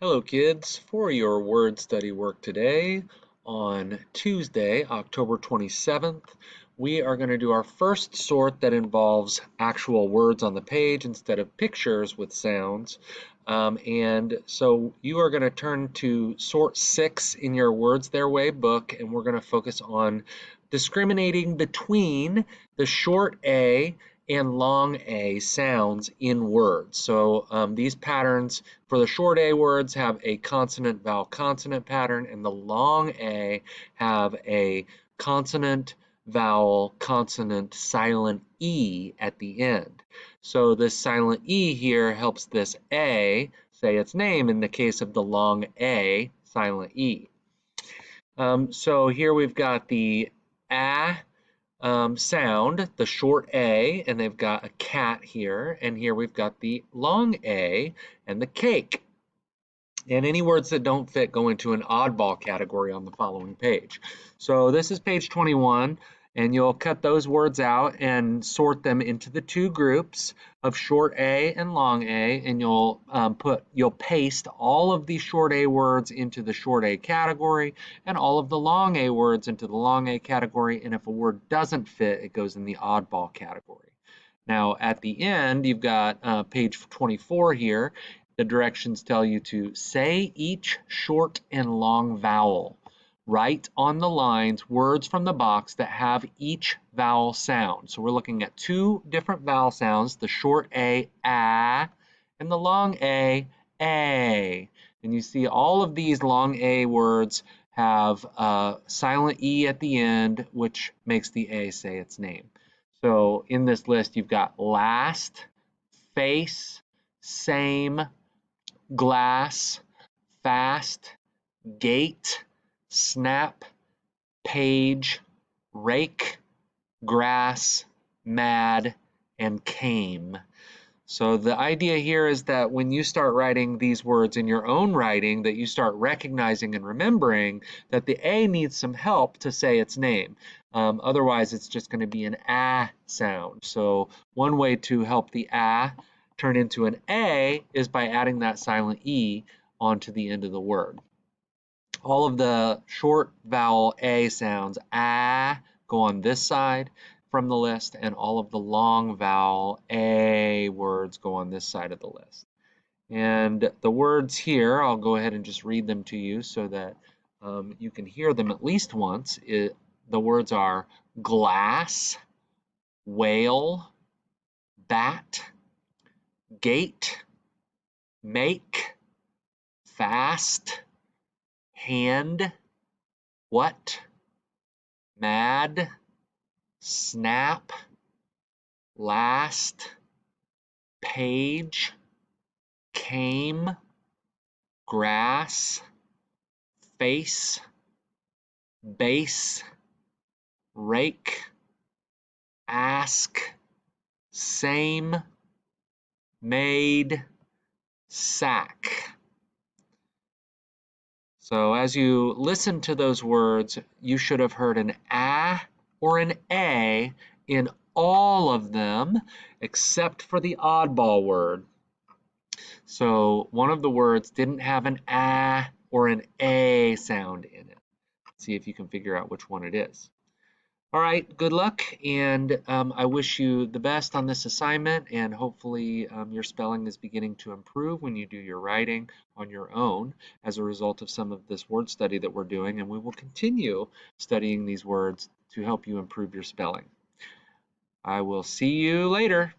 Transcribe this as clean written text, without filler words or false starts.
Hello kids, for your word study work today on Tuesday, October 27th, we are going to do our first sort that involves actual words on the page instead of pictures with sounds. And so you are going to turn to sort 6 in your Words Their Way book, and we're going to focus on discriminating between the short A and long A sounds in words. So these patterns for the short A words have a consonant vowel consonant pattern, and the long A have a consonant vowel consonant silent E at the end. So this silent E here helps this A say its name in the case of the long A silent E. So here we've got the A sound, the short A, and they've got a cat here, and here we've got the long A and the cake. And any words that don't fit go into an oddball category on the following page. So this is page 21, and you'll cut those words out and sort them into the two groups of short A and long A, and you'll paste all of the short A words into the short A category and all of the long A words into the long A category, and if a word doesn't fit, it goes in the oddball category. Now at the end, you've got page 24 here. The directions tell you to say each short and long vowel. Write on the lines words from the box that have each vowel sound. So we're looking at two different vowel sounds, the short A, and the long A. And you see all of these long A words have a silent E at the end, which makes the A say its name. So in this list, you've got last, face, same, glass, fast, gate, snap, page, rake, grass, mad, and came. So the idea here is that when you start writing these words in your own writing, that you start recognizing and remembering that the A needs some help to say its name. Otherwise, it's just going to be an ah sound. So one way to help the ah turn into an A is by adding that silent E onto the end of the word. All of the short vowel A sounds, go on this side from the list, and all of the long vowel A words go on this side of the list. And the words here, I'll go ahead and just read them to you so that you can hear them at least once. The words are glass, whale, bat, gate, make, fast, hand, what, mad, snap, last, page, came, grass, face, base, rake, ask, same, made, sack. So as you listen to those words, you should have heard an A or an A in all of them except for the oddball word. So one of the words didn't have an A or an A sound in it. Let's see if you can figure out which one it is. All right, good luck, and I wish you the best on this assignment, and hopefully your spelling is beginning to improve when you do your writing on your own as a result of some of this word study that we're doing, and we will continue studying these words to help you improve your spelling. I will see you later.